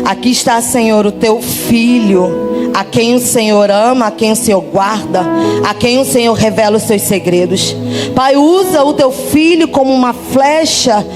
Aqui está, Senhor, o teu filho, a quem o Senhor ama, a quem o Senhor guarda, a quem o Senhor revela os seus segredos. Pai, usa o teu filho como uma flecha,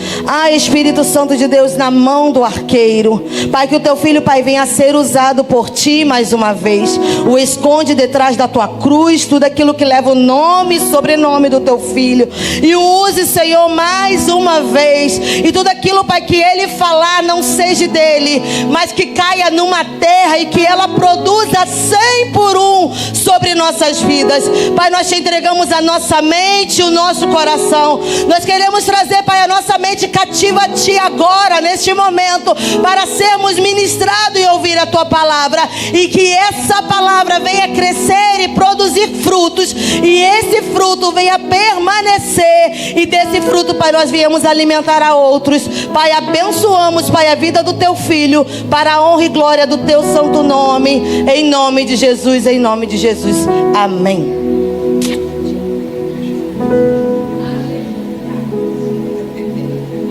Espírito Santo de Deus, na mão do arqueiro. Pai, que o teu filho, Pai, venha a ser usado por ti mais uma vez. O esconde detrás da tua cruz, tudo aquilo que leva o nome e sobrenome do teu filho, e o use, Senhor, mais uma vez. E tudo aquilo, Pai, que ele falar não seja dele, mas que caia numa terra e que ela produza 100 por 1 sobre nossas vidas. Pai, nós te entregamos a nossa mente, o nosso coração. Nós queremos trazer, Pai, a nossa mente cativa a ti agora, neste momento, para sermos ministrados e ouvir a tua palavra, e que essa palavra venha crescer e produzir frutos, e esse fruto venha permanecer, e desse fruto, Pai, nós viemos alimentar a outros. Pai, abençoamos, Pai, a vida do teu filho, para a honra e glória do teu santo nome, em nome de Jesus, em nome de Jesus, amém.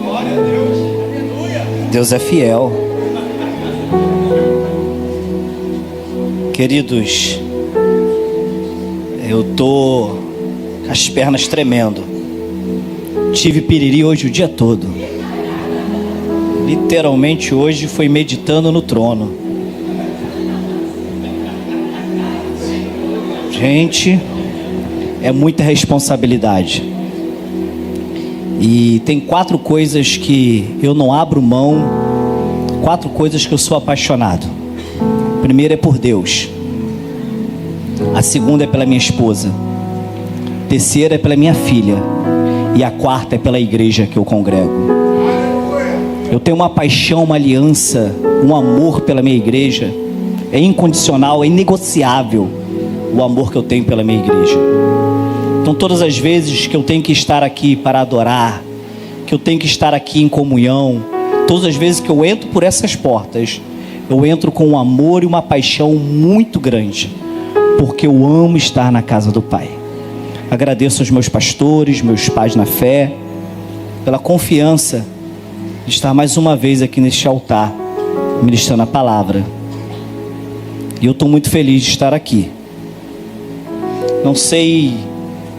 Glória a Deus, aleluia. Deus é fiel. Queridos, eu tô com as pernas tremendo. Tive piriri hoje o dia todo. Literalmente hoje foi meditando no trono. Gente, é muita responsabilidade. E tem 4 coisas que eu não abro mão, 4 coisas que eu sou apaixonado. A primeira é por Deus. A segunda é pela minha esposa. A terceira é pela minha filha. E a quarta é pela igreja que eu congrego. Eu tenho uma paixão, uma aliança, um amor pela minha igreja. É incondicional, é inegociável o amor que eu tenho pela minha igreja. Então todas as vezes que eu tenho que estar aqui para adorar, que eu tenho que estar aqui em comunhão, todas as vezes que eu entro por essas portas, eu entro com um amor e uma paixão muito grande, porque eu amo estar na casa do Pai. Agradeço aos meus pastores, meus pais na fé, pela confiança de estar mais uma vez aqui neste altar, ministrando a palavra. E eu estou muito feliz de estar aqui. Não sei,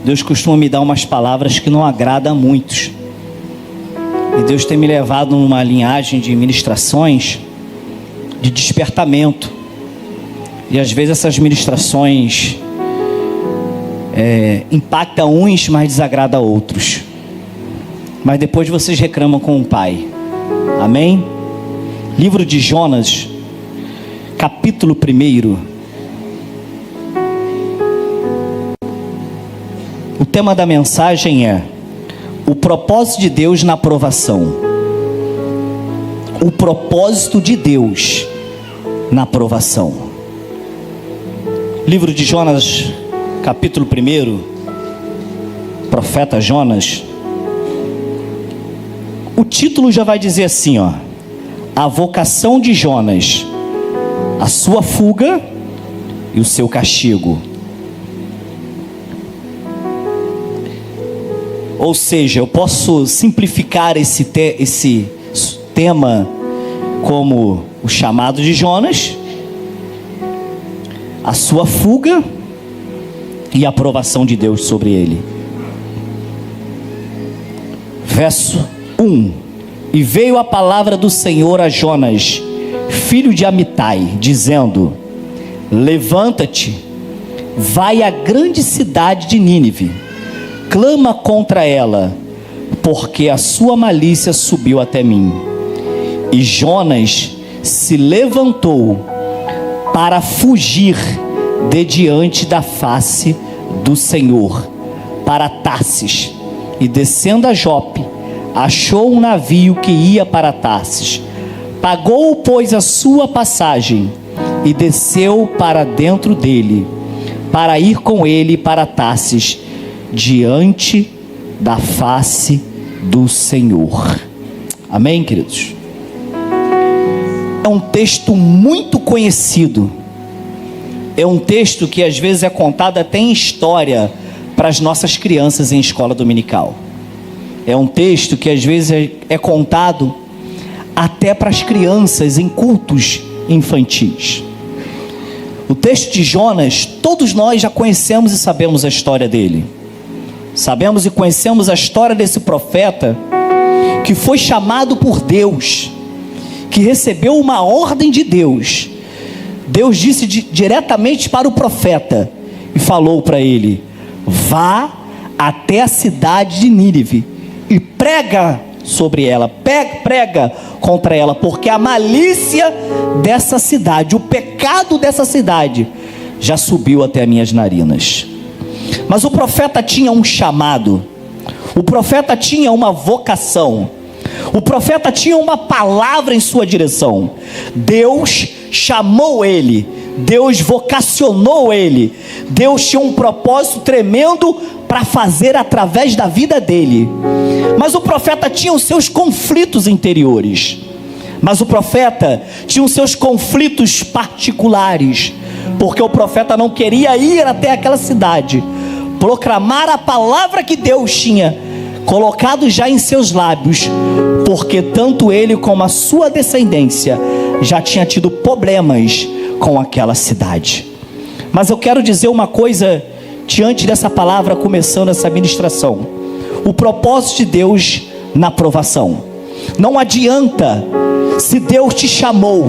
Deus costuma me dar umas palavras que não agradam a muitos. E Deus tem me levado numa linhagem de ministrações, de despertamento. E às vezes essas ministrações impactam uns, mas desagradam a outros. Mas depois vocês reclamam com o Pai. Amém? Livro de Jonas, capítulo 1. O tema da mensagem é o propósito de Deus na aprovação. O propósito de Deus na aprovação. Livro de Jonas, capítulo 1. Profeta Jonas. O título já vai dizer assim, ó: a vocação de Jonas, a sua fuga e o seu castigo. Ou seja, eu posso simplificar esse tema como o chamado de Jonas, a sua fuga e a aprovação de Deus sobre ele. Verso 1: E veio a palavra do Senhor a Jonas, filho de Amitai, dizendo: levanta-te, vai à grande cidade de Nínive, clama contra ela, porque a sua malícia subiu até mim. E Jonas se levantou para fugir de diante da face do Senhor para Tarsis, e descendo a Jope, achou um navio que ia para Tarsis. Pagou, pois, a sua passagem e desceu para dentro dele, para ir com ele para Tarsis, diante da face do Senhor. Amém, queridos? É um texto muito conhecido. É um texto que às vezes é contado até em história para as nossas crianças em escola dominical. É um texto que às vezes é contado até para as crianças em cultos infantis. O texto de Jonas, todos nós já conhecemos e sabemos a história dele. Sabemos e conhecemos a história desse profeta que foi chamado por Deus, que recebeu uma ordem de Deus. Deus disse diretamente para o profeta e falou para ele: vá até a cidade de Nínive e prega sobre ela, prega contra ela, porque a malícia dessa cidade, o pecado dessa cidade já subiu até as minhas narinas. Mas o profeta tinha um chamado, o profeta tinha uma vocação, o profeta tinha uma palavra em sua direção. Deus chamou ele, Deus vocacionou ele, Deus tinha um propósito tremendo para fazer através da vida dele. Mas o profeta tinha os seus conflitos interiores, mas o profeta tinha os seus conflitos particulares, porque o profeta não queria ir até aquela cidade, proclamar a palavra que Deus tinha colocado já em seus lábios, porque tanto ele como a sua descendência já tinha tido problemas com aquela cidade. Mas eu quero dizer uma coisa diante dessa palavra, começando essa ministração: o propósito de Deus na provação. Não adianta se Deus te chamou,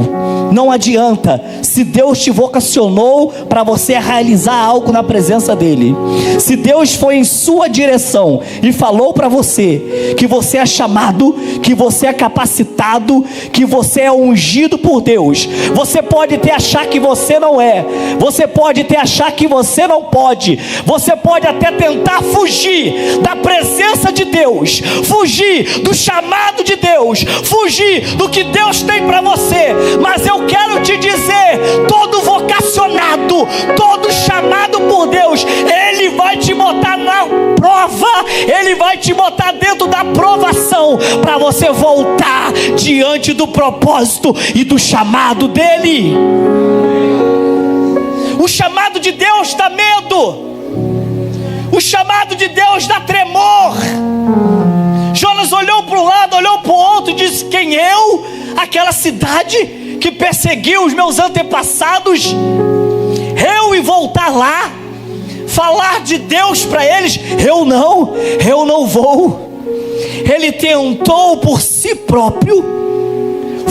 não adianta se Deus te vocacionou para você realizar algo na presença dele. Se Deus foi em sua direção e falou para você que você é chamado, que você é capacitado, que você é ungido por Deus, você pode até achar que você não é, você pode até achar que você não pode, você pode até tentar fugir da presença de Deus, fugir do chamado de Deus, fugir do que Deus tem para você. Mas eu quero te dizer, todo vocacionado, todo chamado por Deus, Ele vai te botar na prova, Ele vai te botar dentro da provação, para você voltar diante do propósito e do chamado dEle. O chamado de Deus dá medo, o chamado de Deus dá tremor. Jonas olhou para um lado, olhou para o outro e disse: quem eu? Aquela cidade que perseguiu os meus antepassados, eu e voltar lá, falar de Deus para eles? Eu não vou. Ele tentou por si próprio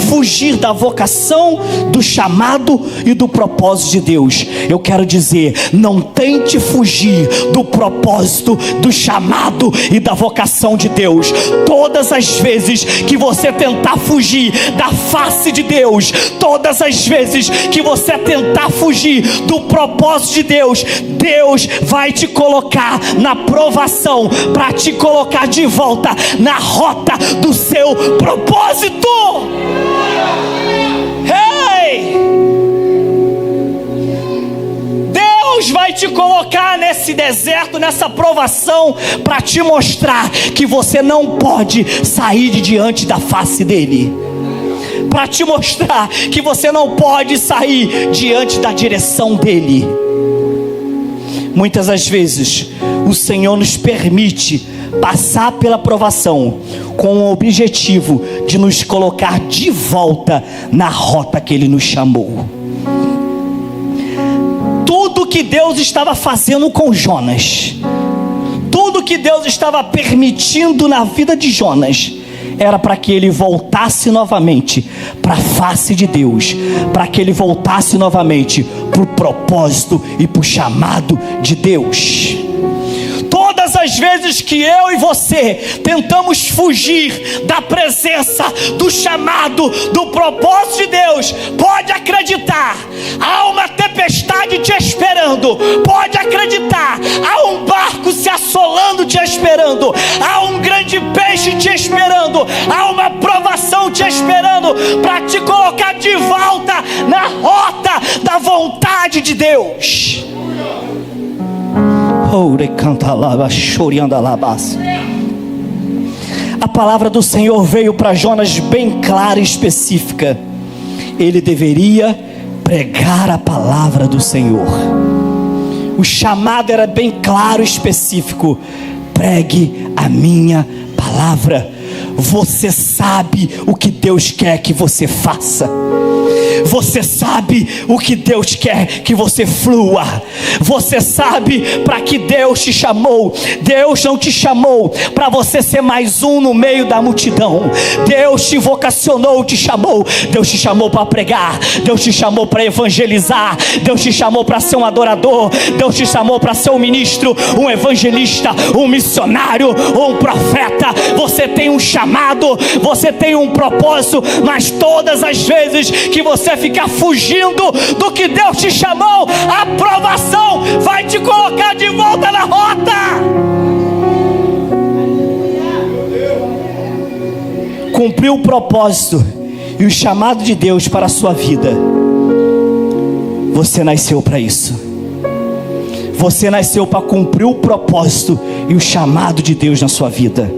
fugir da vocação, do chamado e do propósito de Deus. Eu quero dizer, não tente fugir do propósito, do chamado e da vocação de Deus. Todas as vezes que você tentar fugir da face de Deus, todas as vezes que você tentar fugir do propósito de Deus, Deus vai te colocar na provação, para te colocar de volta na rota do seu propósito. Ei! Deus vai te colocar nesse deserto, nessa provação, para te mostrar que você não pode sair de diante da face dele, para te mostrar que você não pode sair diante da direção dele. Muitas das vezes o Senhor nos permite passar pela provação com o objetivo de nos colocar de volta na rota que Ele nos chamou. Tudo que Deus estava fazendo com Jonas, tudo que Deus estava permitindo na vida de Jonas, era para que ele voltasse novamente para a face de Deus, para que ele voltasse novamente para o propósito e para o chamado de Deus. Todas as vezes que eu e você tentamos fugir da presença, do chamado, do propósito de Deus, pode acreditar, há uma tempestade te esperando, pode acreditar, há um barco se assolando te esperando, há um grande peixe te esperando, há uma provação te esperando, para te colocar de volta na rota da vontade de Deus. A palavra do Senhor veio para Jonas bem clara e específica. Ele deveria pregar a palavra do Senhor. O chamado era bem claro e específico: pregue a minha palavra. Você sabe o que Deus quer que você faça. Você sabe o que Deus quer que você flua. Você sabe para que Deus te chamou. Deus não te chamou para você ser mais um no meio da multidão. Deus te vocacionou, te chamou. Deus te chamou para pregar. Deus te chamou para evangelizar. Deus te chamou para ser um adorador. Deus te chamou para ser um ministro, um evangelista, um missionário, um profeta. Você tem um chamado, você tem um propósito, mas todas as vezes que você ficar fugindo do que Deus te chamou, a provação vai te colocar de volta na rota. Cumpriu o propósito e o chamado de Deus para a sua vida. Você nasceu para isso. Você nasceu para cumprir o propósito e o chamado de Deus na sua vida.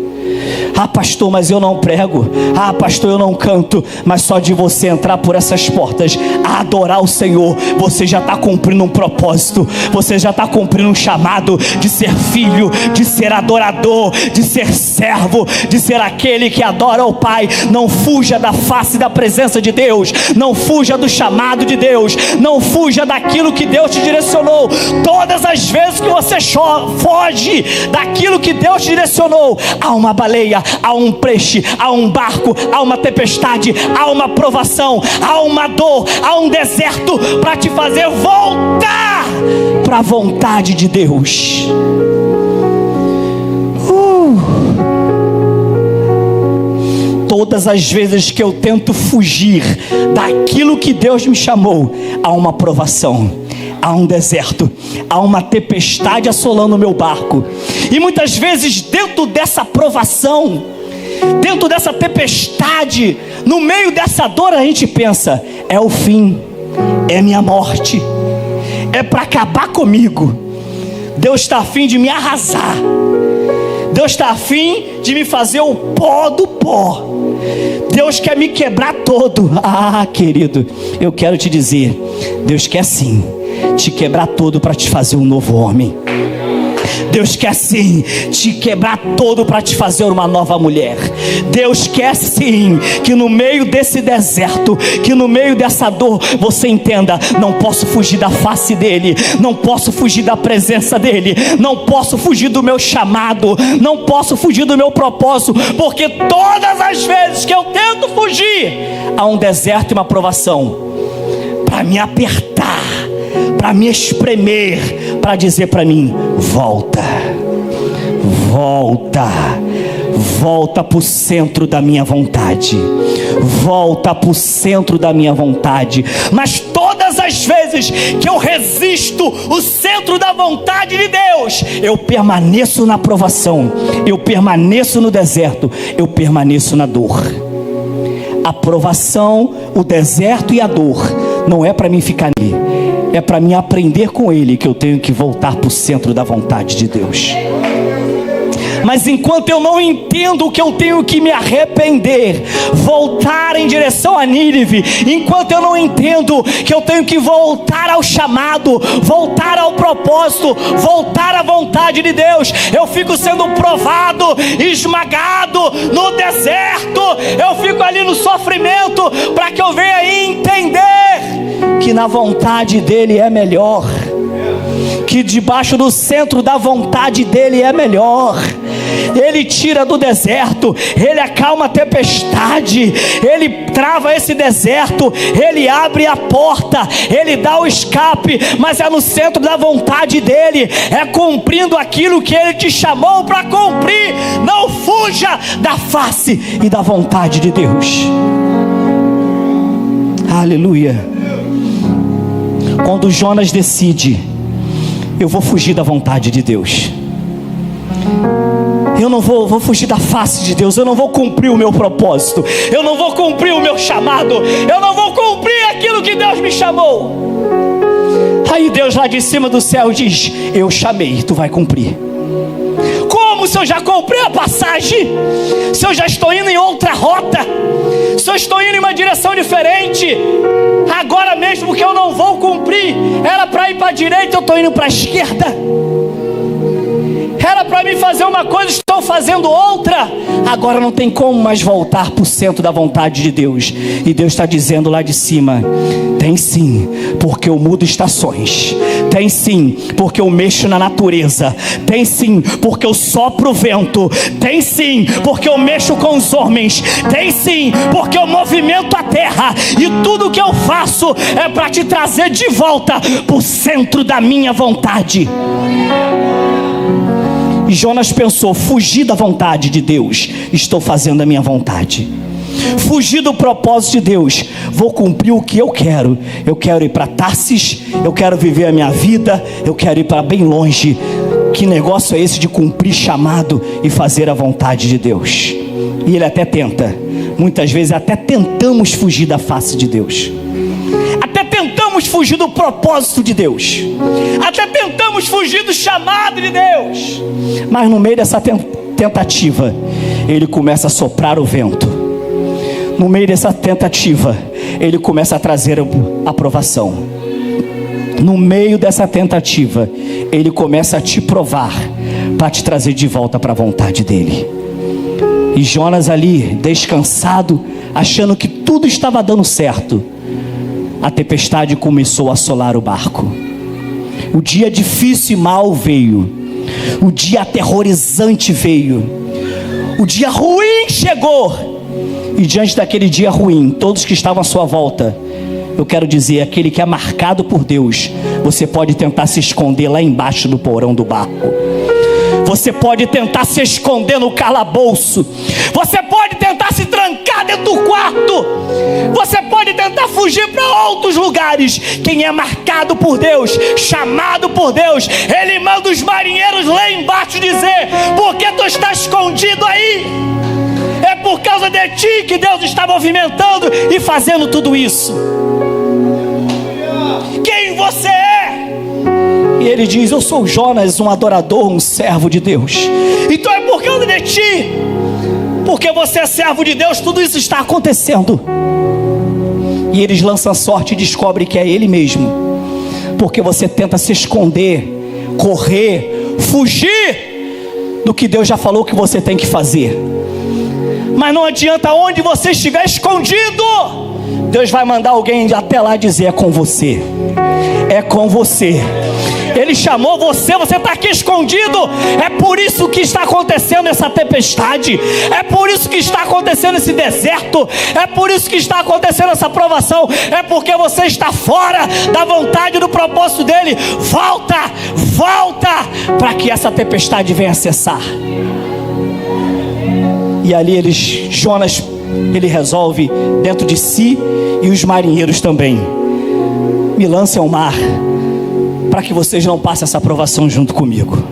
Ah, pastor, mas eu não prego. Ah, pastor, eu não canto. Mas só de você entrar por essas portas a adorar o Senhor, você já está cumprindo um propósito. Você já está cumprindo um chamado de ser filho, de ser adorador, de ser servo, de ser aquele que adora o Pai. Não fuja da face da presença de Deus. Não fuja do chamado de Deus. Não fuja daquilo que Deus te direcionou. Todas as vezes que você foge daquilo que Deus te direcionou, há uma baleia, há um peixe, há um barco, há uma tempestade, há uma provação, há uma dor, há um deserto para te fazer voltar para a vontade de Deus. Todas as vezes que eu tento fugir daquilo que Deus me chamou, há uma provação, há um deserto, há uma tempestade assolando o meu barco. E muitas vezes dentro dessa provação, dentro dessa tempestade, no meio dessa dor, a gente pensa: é o fim, é minha morte, é para acabar comigo. Deus está a fim de me arrasar. Deus está a fim de me fazer o pó do pó. Deus quer me quebrar todo. Ah, querido, eu quero te dizer, Deus quer sim te quebrar todo para te fazer um novo homem. Deus quer sim te quebrar todo para te fazer uma nova mulher. Deus quer sim que no meio desse deserto, que no meio dessa dor, você entenda: não posso fugir da face dele, não posso fugir da presença dele, não posso fugir do meu chamado, não posso fugir do meu propósito, porque todas as vezes que eu tento fugir, há um deserto e uma provação para me apertar, para me espremer, para dizer para mim: volta, volta, volta para o centro da minha vontade, volta para o centro da minha vontade. Mas todas as vezes que eu resisto o centro da vontade de Deus, eu permaneço na provação, eu permaneço no deserto, eu permaneço na dor. A provação, o deserto e a dor não é para mim ficar ali, é para mim aprender com ele que eu tenho que voltar para o centro da vontade de Deus. Mas enquanto eu não entendo que eu tenho que me arrepender, voltar em direção a Nínive, enquanto eu não entendo que eu tenho que voltar ao chamado, voltar ao propósito, voltar à vontade de Deus, eu fico sendo provado, esmagado no deserto, eu fico ali no sofrimento, para que eu venha entender que na vontade dele é melhor, que debaixo do centro da vontade dele é melhor. Ele tira do deserto, ele acalma a tempestade, ele trava esse deserto, ele abre a porta, ele dá o escape, mas é no centro da vontade dele, é cumprindo aquilo que ele te chamou para cumprir. Não fuja da face e da vontade de Deus. Aleluia. Quando Jonas decide: eu vou fugir da vontade de Deus, eu não vou fugir da face de Deus, eu não vou cumprir o meu propósito, eu não vou cumprir o meu chamado, eu não vou cumprir aquilo que Deus me chamou. Aí Deus lá de cima do céu diz: eu chamei, tu vai cumprir. Como se eu já comprei a passagem? Se eu já estou indo em outra rota, se eu estou indo em uma direção diferente, agora mesmo que eu não vou cumprir, era para ir para a direita, eu estou indo para a esquerda. Era para mim fazer uma coisa, estou fazendo outra. Agora não tem como mais voltar para o centro da vontade de Deus. E Deus está dizendo lá de cima: tem sim, porque eu mudo estações. Tem sim, porque eu mexo na natureza. Tem sim, porque eu sopro o vento. Tem sim, porque eu mexo com os homens. Tem sim, porque eu movimento a terra. E tudo que eu faço é para te trazer de volta para o centro da minha vontade. E Jonas pensou: fugir da vontade de Deus, estou fazendo a minha vontade. Fugir do propósito de Deus, vou cumprir o que eu quero. Eu quero ir para Tarsis, eu quero viver a minha vida, eu quero ir para bem longe. Que negócio é esse de cumprir chamado e fazer a vontade de Deus? E ele até tenta, muitas vezes até tentamos fugir da face de Deus, até tentamos fugir do propósito de Deus, até tentamos fugir do chamado de Deus. Mas no meio dessa tentativa, ele começa a soprar o vento. No meio dessa tentativa, ele começa a trazer a aprovação. No meio dessa tentativa, ele começa a te provar, para te trazer de volta para a vontade dele. E Jonas ali, descansado, achando que tudo estava dando certo, a tempestade começou a assolar o barco. O dia difícil e mau veio. O dia aterrorizante veio. O dia ruim chegou. E diante daquele dia ruim, todos que estavam à sua volta, eu quero dizer, aquele que é marcado por Deus, você pode tentar se esconder lá embaixo do porão do barco. Você pode tentar se esconder no calabouço. Você pode tentar se trancar dentro do quarto. Você pode tentar fugir para outros lugares. Quem é marcado por Deus, chamado por Deus, Ele manda os marinheiros lá embaixo dizer: por que tu está escondido aí? É por causa de ti que Deus está movimentando e fazendo tudo isso. Quem você é? E ele diz: eu sou Jonas, um adorador, um servo de Deus. Então é por causa de ti, porque você é servo de Deus, tudo isso está acontecendo. E eles lançam a sorte e descobrem que é ele mesmo, porque você tenta se esconder, correr, fugir do que Deus já falou que você tem que fazer. Mas não adianta, onde você estiver escondido, Deus vai mandar alguém até lá dizer: é com você, é com você. Ele chamou você, você está aqui escondido. É por isso que está acontecendo essa tempestade. É por isso que está acontecendo esse deserto. É por isso que está acontecendo essa provação. É porque você está fora da vontade e do propósito dele. Volta, volta, para que essa tempestade venha cessar. E ali Jonas, ele resolve dentro de si, e os marinheiros também: me lancem ao mar, para que vocês não passem essa provação junto comigo.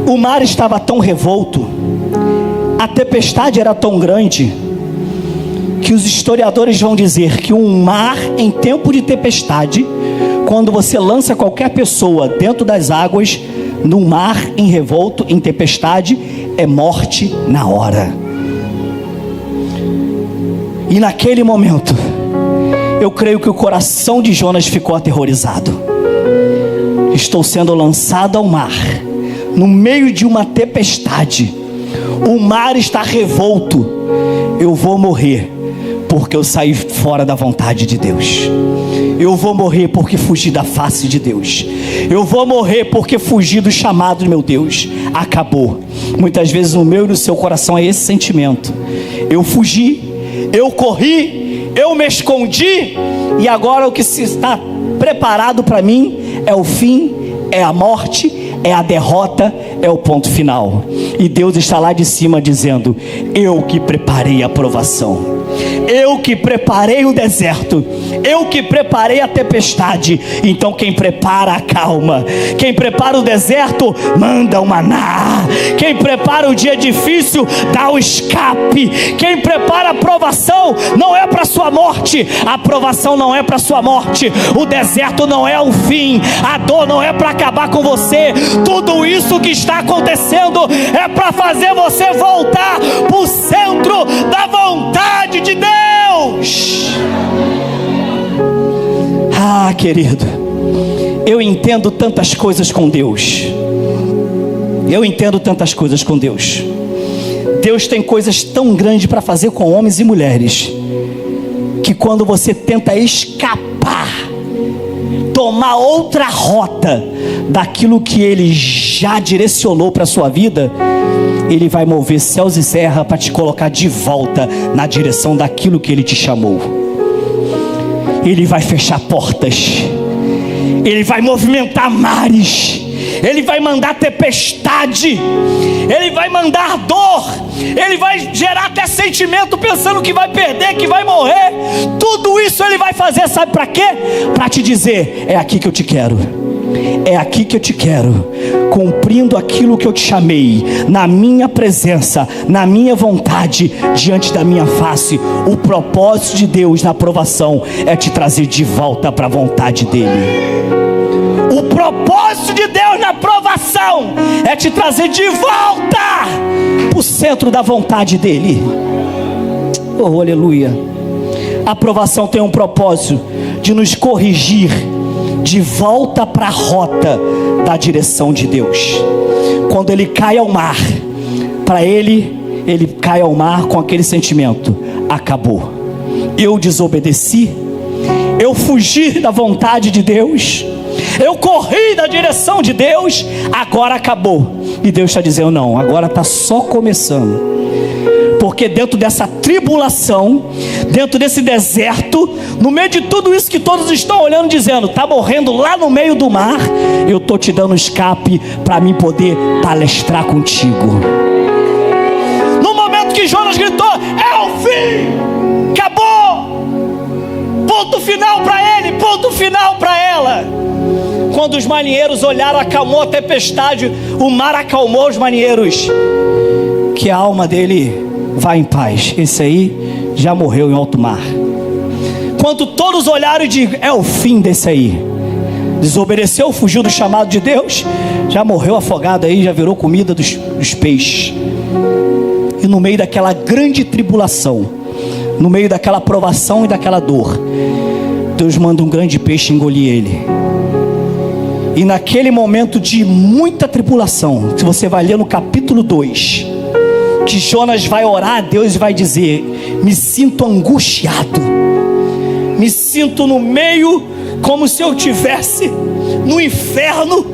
O mar estava tão revolto, a tempestade era tão grande, que os historiadores vão dizer que um mar em tempo de tempestade, quando você lança qualquer pessoa dentro das águas, num mar em revolto, em tempestade, é morte na hora. E naquele momento, eu creio que o coração de Jonas ficou aterrorizado. Estou sendo lançado ao mar, no meio de uma tempestade. O mar está revolto. Eu vou morrer, porque eu saí fora da vontade de Deus. Eu vou morrer porque fugi da face de Deus. Eu vou morrer porque fugi do chamado do meu Deus. Acabou. Muitas vezes no meu e no seu coração é esse sentimento. Eu fugi, eu corri, eu me escondi, e agora o que se está preparado para mim é o fim, é a morte, é a derrota, é o ponto final. E Deus está lá de cima dizendo: eu que preparei a provação, eu que preparei o deserto, eu que preparei a tempestade. Então quem prepara a calma, quem prepara o deserto, manda o maná. Quem prepara o dia difícil, dá o escape. Quem prepara a provação, não é para sua morte. A provação não é para sua morte. O deserto não é o fim. A dor não é para acabar com você. Tudo isso que está acontecendo é para fazer você voltar para o centro da vontade de Deus. Ah, querido, Eu entendo tantas coisas com Deus. Eu entendo tantas coisas com Deus. Deus tem coisas tão grandes para fazer com homens e mulheres, que quando você tenta escapar, tomar outra rota daquilo que Ele já direcionou para a sua vida, Ele vai mover céus e terra para te colocar de volta na direção daquilo que Ele te chamou. Ele vai fechar portas, Ele vai movimentar mares, Ele vai mandar tempestade, Ele vai mandar dor, Ele vai gerar até sentimento pensando que vai perder, que vai morrer. Tudo isso Ele vai fazer, sabe para quê? Para te dizer: é aqui que eu te quero, é aqui que eu te quero, cumprindo aquilo que eu te chamei, na minha presença, na minha vontade, diante da minha face. O propósito de Deus na provação é te trazer de volta para a vontade dEle. O propósito de Deus na provação é te trazer de volta para o centro da vontade dEle. Oh, aleluia. A provação tem um propósito de nos corrigir de volta para a rota da direção de Deus. Quando ele cai ao mar, para ele cai ao mar com aquele sentimento: acabou, eu desobedeci, eu fugi da vontade de Deus, eu corri da direção de Deus, agora acabou. E Deus está dizendo: não, agora está só começando. Porque dentro dessa tribulação, dentro desse deserto, no meio de tudo isso que todos estão olhando, dizendo: está morrendo lá no meio do mar, eu estou te dando escape para mim poder palestrar contigo. No momento que Jonas gritou: é o fim, acabou, ponto final para ele, ponto final para ela. Quando os marinheiros olharam, acalmou a tempestade, o mar acalmou os marinheiros. Que a alma dele vá em paz, esse aí já morreu em alto mar. Quando todos olharam e digam: é o fim desse aí, desobedeceu, fugiu do chamado de Deus, já morreu afogado aí, já virou comida dos peixes. E no meio daquela grande tribulação, no meio daquela provação e daquela dor, Deus manda um grande peixe engolir ele. E naquele momento de muita tribulação, se você vai ler no capítulo 2, que Jonas vai orar a Deus e vai dizer: me sinto angustiado, me sinto no meio como se eu estivesse no inferno,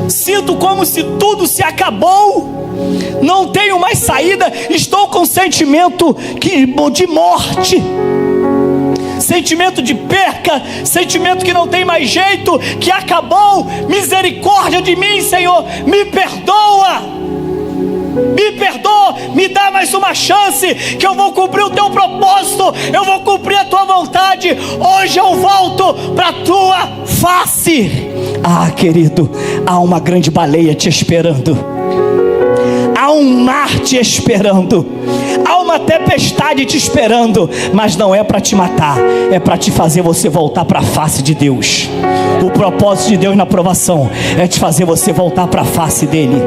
sinto como se tudo se acabou, não tenho mais saída, estou com sentimento de morte, sentimento de perca, sentimento que não tem mais jeito, que acabou. Misericórdia de mim, Senhor, me perdoa, me perdoa, me dá mais uma chance, que eu vou cumprir o teu propósito, eu vou cumprir a tua vontade. Hoje eu volto para a tua face. Ah, querido, há uma grande baleia te esperando, há um mar te esperando, há uma tempestade te esperando, mas não é para te matar, é para te fazer você voltar para a face de Deus. O propósito de Deus na provação é te fazer você voltar para a face dele.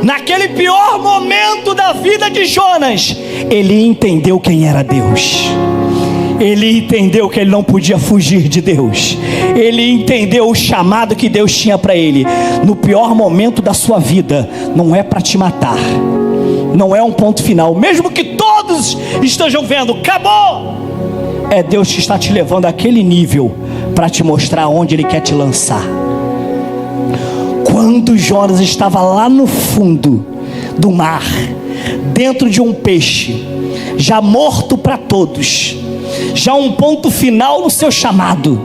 Naquele pior momento da vida de Jonas, ele entendeu quem era Deus. Ele entendeu que ele não podia fugir de Deus. Ele entendeu o chamado que Deus tinha para ele. No pior momento da sua vida, não é para te matar, não é um ponto final, mesmo que todos estejam vendo, acabou. É Deus que está te levando àquele nível para te mostrar onde Ele quer te lançar. Quando Jonas estava lá no fundo do mar, dentro de um peixe, já morto para todos, já um ponto final no seu chamado,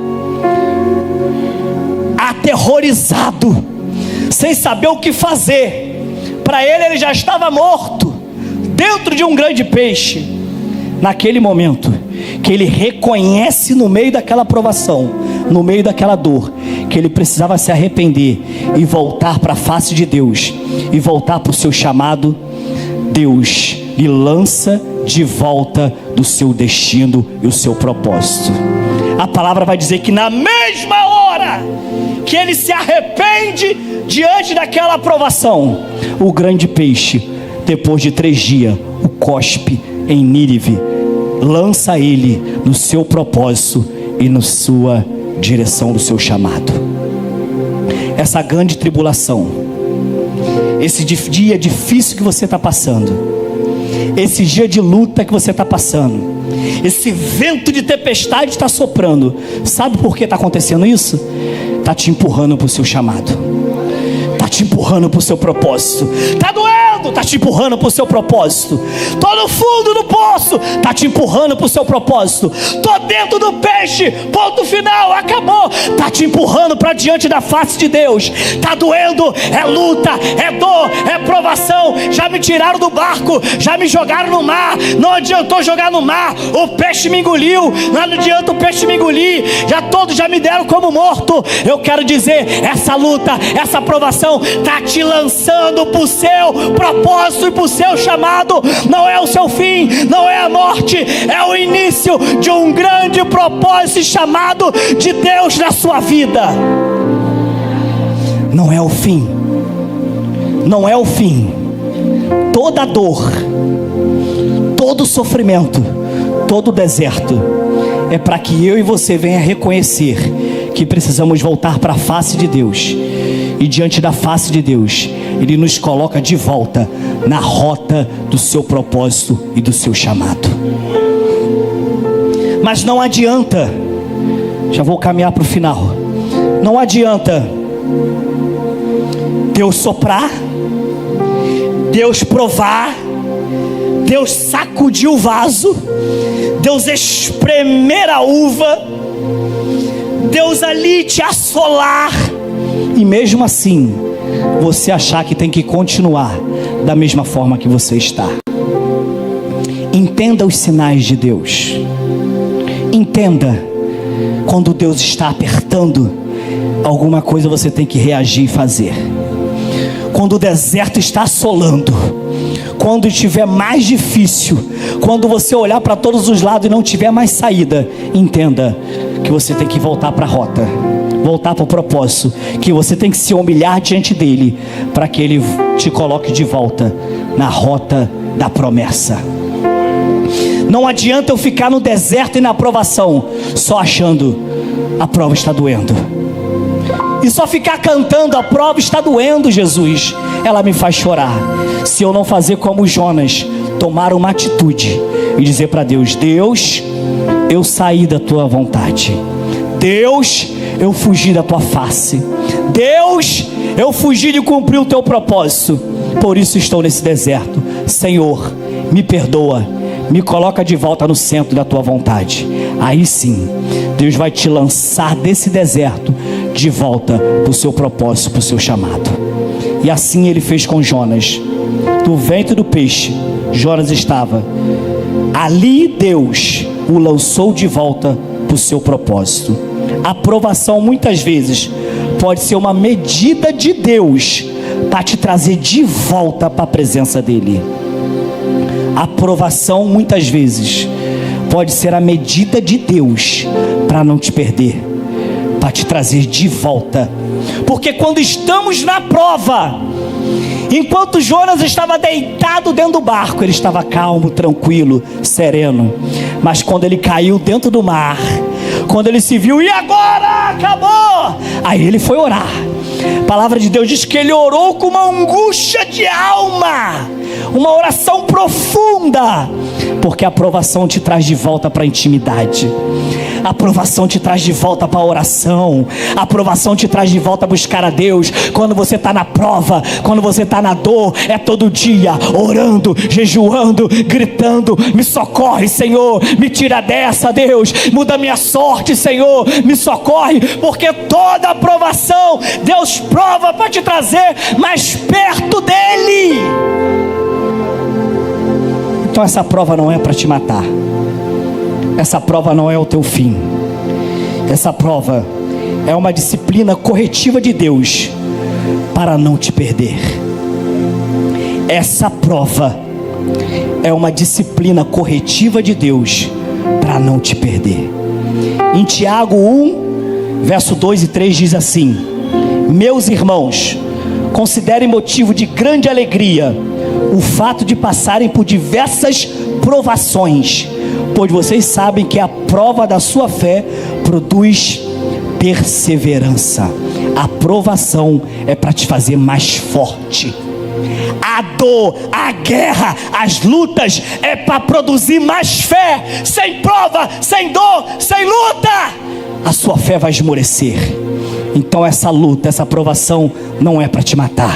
aterrorizado, sem saber o que fazer, para ele já estava morto, dentro de um grande peixe. Naquele momento que ele reconhece, no meio daquela provação, no meio daquela dor, que ele precisava se arrepender e voltar para a face de Deus, e voltar para o seu chamado, Deus lhe lança de volta do seu destino e o seu propósito. A palavra vai dizer que na mesma hora que ele se arrepende diante daquela aprovação, o grande peixe, depois de 3 dias, o cospe em Nínive, lança ele no seu propósito e na sua direção do seu chamado. Essa grande tribulação, esse dia difícil que você está passando, esse dia de luta que você está passando, esse vento de tempestade está soprando, sabe por que está acontecendo isso? Está te empurrando para o seu chamado, está te empurrando para o seu propósito. Está doendo, está te empurrando para o seu propósito. Estou no fundo do poço, está te empurrando para o seu propósito. Estou dentro do peixe, ponto final, acabou. Está te empurrando para diante da face de Deus. Está doendo, é luta, é dor, é provação. Já me tiraram do barco, já me jogaram no mar, não adiantou jogar no mar, o peixe me engoliu, não adianta o peixe me engolir, todos já me deram como morto. Eu quero dizer, essa luta, essa provação está te lançando para o seu propósito e para o seu chamado. Não é o seu fim, não é a morte, é o início de um grande propósito e chamado de Deus na sua vida. Não é o fim, não é o fim. Toda dor, todo sofrimento, todo deserto é para que eu e você venha reconhecer que precisamos voltar para a face de Deus. E diante da face de Deus, Ele nos coloca de volta na rota do seu propósito e do seu chamado. Mas não adianta, já vou caminhar para o final, não adianta Deus soprar, Deus provar, Deus sacudir o vaso, Deus espremer a uva, Deus ali te assolar, e mesmo assim você achar que tem que continuar da mesma forma que você está. Entenda os sinais de Deus. Entenda quando Deus está apertando alguma coisa, você tem que reagir e fazer. Quando o deserto está assolando, quando estiver mais difícil, quando você olhar para todos os lados e não tiver mais saída, entenda que você tem que voltar para a rota, voltar para o propósito, que você tem que se humilhar diante dele, para que ele te coloque de volta na rota da promessa. Não adianta eu ficar no deserto e na provação, só achando a prova está doendo, e só ficar cantando a prova está doendo, Jesus, ela me faz chorar. Se eu não fazer como Jonas, tomar uma atitude e dizer para Deus: Deus, eu saí da tua vontade, Deus, eu fugi da tua face, Deus, eu fugi de cumprir o teu propósito, por isso estou nesse deserto. Senhor, me perdoa, me coloca de volta no centro da tua vontade. Aí sim, Deus vai te lançar desse deserto de volta para o seu propósito, para o seu chamado. E assim ele fez com Jonas. Do ventre do peixe, Jonas estava ali, Deus o lançou de volta para o seu propósito. A provação muitas vezes pode ser uma medida de Deus para te trazer de volta para a presença dele. A provação muitas vezes pode ser a medida de Deus para não te perder, para te trazer de volta. Porque quando estamos na prova, enquanto Jonas estava deitado dentro do barco, ele estava calmo, tranquilo, sereno. Mas quando ele caiu dentro do mar, quando ele se viu, e agora? Acabou! Aí ele foi orar. A palavra de Deus diz que ele orou com uma angústia de alma, uma oração profunda, porque a provação te traz de volta para a intimidade. A provação te traz de volta para a oração. A provação te traz de volta a buscar a Deus. Quando você está na prova, quando você está na dor, é todo dia orando, jejuando, gritando: me socorre, Senhor, me tira dessa, Deus, muda minha sorte, Senhor, me socorre. Porque toda a provação Deus prova para te trazer mais perto dele. Então essa prova não é para te matar, essa prova não é o teu fim. Essa prova é uma disciplina corretiva de Deus para não te perder. Essa prova é uma disciplina corretiva de Deus para não te perder. Em Tiago 1, verso 2 e 3 diz assim: meus irmãos, considerem motivo de grande alegria o fato de passarem por diversas provações, pois vocês sabem que a prova da sua fé produz perseverança. A provação é para te fazer mais forte. A dor, a guerra, as lutas é para produzir mais fé. Sem prova, sem dor, sem luta, a sua fé vai esmorecer. Então essa luta, essa provação não é para te matar,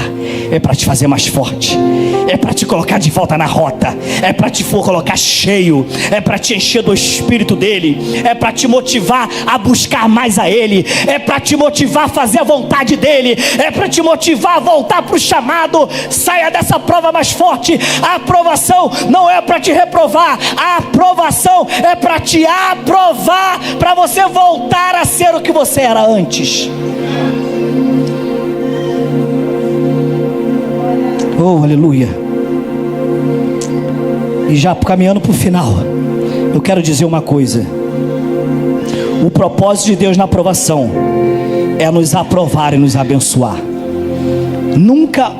é para te fazer mais forte, é para te colocar de volta na rota, é para te colocar cheio, é para te encher do Espírito dele, é para te motivar a buscar mais a ele, é para te motivar a fazer a vontade dele, é para te motivar a voltar para o chamado. Saia dessa prova mais forte. A aprovação não é para te reprovar, a aprovação é para te aprovar, para você voltar a ser o que você era antes. Oh, aleluia. E já caminhando para o final, eu quero dizer uma coisa. O propósito de Deus na aprovação é nos aprovar e nos abençoar. Nunca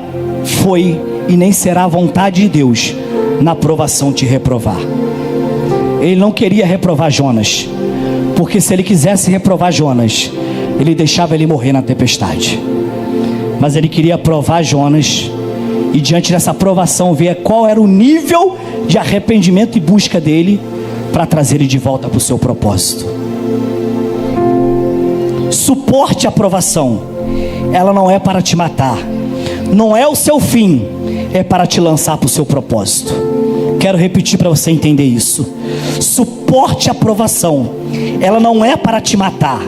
foi e nem será a vontade de Deus na aprovação te reprovar. Ele não queria reprovar Jonas, porque se ele quisesse reprovar Jonas, ele deixava ele morrer na tempestade. Mas ele queria provar Jonas, e diante dessa provação ver qual era o nível de arrependimento e busca dele, para trazer ele de volta para o seu propósito. Suporte a provação. Ela não é para te matar, não é o seu fim, é para te lançar para o seu propósito. Quero repetir para você entender isso. Suporte a provação. Ela não é para te matar,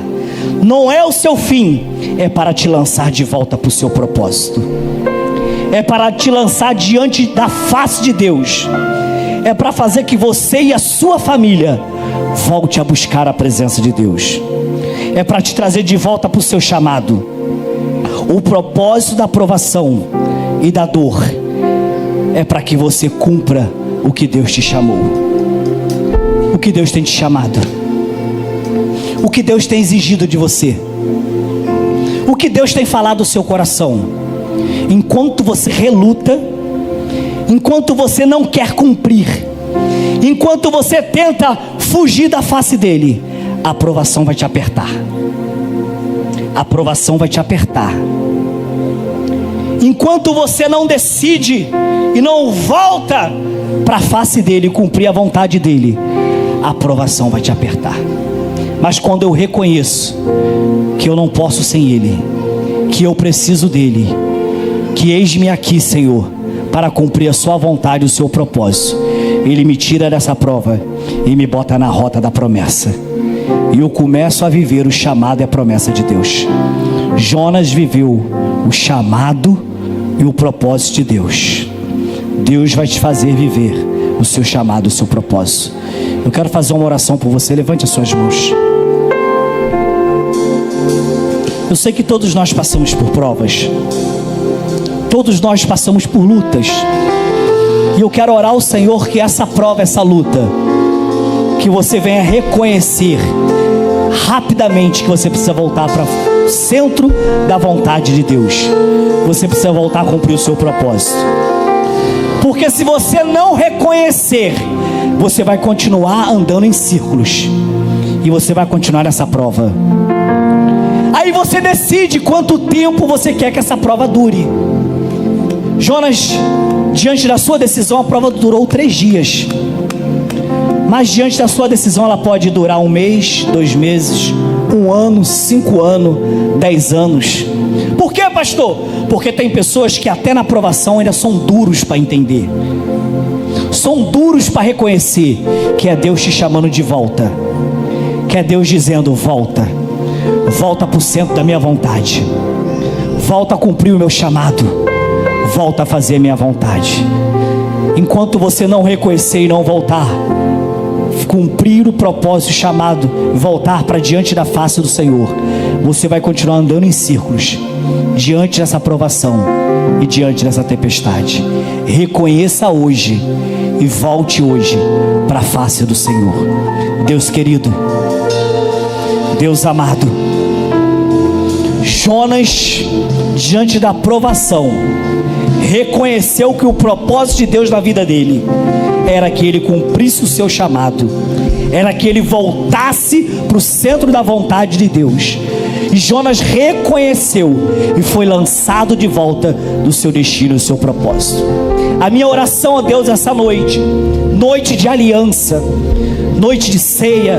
não é o seu fim, é para te lançar de volta para o seu propósito. É para te lançar diante da face de Deus. É para fazer que você e a sua família volte a buscar a presença de Deus. É para te trazer de volta para o seu chamado. O propósito da aprovação e da dor é para que você cumpra o que Deus te chamou. O que Deus tem te chamado. O que Deus tem exigido de você. O que Deus tem falado no seu coração. Enquanto você reluta, enquanto você não quer cumprir, enquanto você tenta fugir da face dele, a aprovação vai te apertar. A aprovação vai te apertar. Enquanto você não decide e não volta para a face dele, cumprir a vontade dele, a aprovação vai te apertar. Mas quando eu reconheço que eu não posso sem ele, que eu preciso dele, que eis-me aqui, Senhor, para cumprir a sua vontade e o seu propósito, ele me tira dessa prova e me bota na rota da promessa, e eu começo a viver o chamado e a promessa de Deus. Jonas viveu o chamado e o propósito de Deus. Deus vai te fazer viver o seu chamado, o seu propósito. Eu quero fazer uma oração por você. Levante as suas mãos. Eu sei que todos nós passamos por provas, todos nós passamos por lutas, e eu quero orar ao Senhor que essa prova, essa luta, que você venha reconhecer rapidamente que você precisa voltar para o centro da vontade de Deus. Você precisa voltar a cumprir o seu propósito. Porque se você não reconhecer, você vai continuar andando em círculos, e você vai continuar nessa prova. Aí você decide quanto tempo você quer que essa prova dure. Jonas, diante da sua decisão, a prova durou 3 dias. Mas diante da sua decisão, ela pode durar 1 mês, 2 meses, 1 ano, 5 anos, 10 anos. Por quê, pastor? Porque tem pessoas que até na provação ainda são duros para entender. São duros para reconhecer que é Deus te chamando de volta. Que é Deus dizendo: volta. Volta para o centro da minha vontade. Volta a cumprir o meu chamado. Volta a fazer a minha vontade. Enquanto você não reconhecer e não voltar, cumprir o propósito chamado, voltar para diante da face do Senhor, você vai continuar andando em círculos, diante dessa provação e diante dessa tempestade. Reconheça hoje e volte hoje para a face do Senhor. Deus querido, Deus amado, Jonas, diante da provação, reconheceu que o propósito de Deus na vida dele era que ele cumprisse o seu chamado, era que ele voltasse para o centro da vontade de Deus. E Jonas reconheceu e foi lançado de volta do seu destino e do seu propósito. A minha oração a Deus essa noite, noite de aliança, noite de ceia,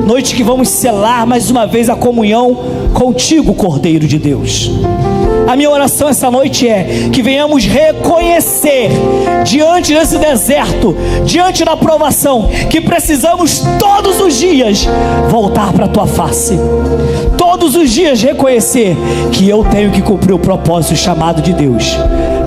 noite que vamos selar mais uma vez a comunhão contigo, Cordeiro de Deus. A minha oração essa noite é que venhamos reconhecer diante desse deserto, diante da provação, que precisamos todos os dias voltar para a tua face. Todos os dias reconhecer que eu tenho que cumprir o propósito chamado de Deus,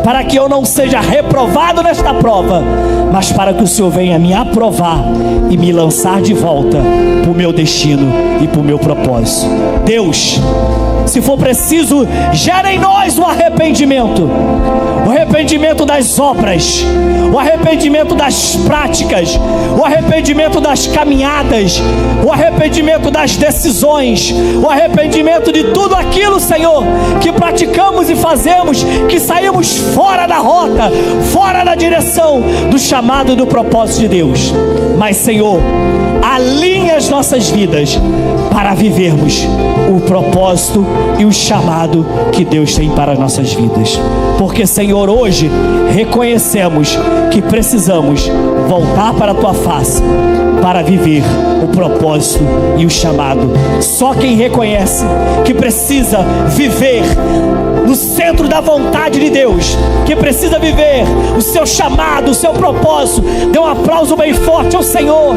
para que eu não seja reprovado nesta prova, mas para que o Senhor venha me aprovar e me lançar de volta para o meu destino e para o meu propósito. Deus, se for preciso, gera em nós o arrependimento das obras, o arrependimento das práticas, o arrependimento das caminhadas, o arrependimento das decisões, o arrependimento de tudo aquilo, Senhor, que praticamos e fazemos, que saímos fora da rota, fora da direção do chamado e do propósito de Deus. Mas, Senhor, alinha as nossas vidas para vivermos o propósito e o chamado que Deus tem para as nossas vidas. Porque, Senhor, hoje reconhecemos que precisamos voltar para a tua face para viver o propósito e o chamado. Só quem reconhece que precisa viver no centro da vontade de Deus, que precisa viver o seu chamado, o seu propósito, dê um aplauso bem forte ao Senhor.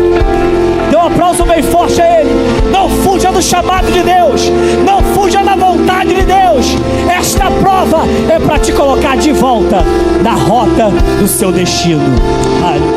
Dê um aplauso bem forte a Ele. Não fuja do chamado de Deus, não fuja da vontade de Deus. Esta prova é para te colocar de volta na rota do seu destino. Aleluia.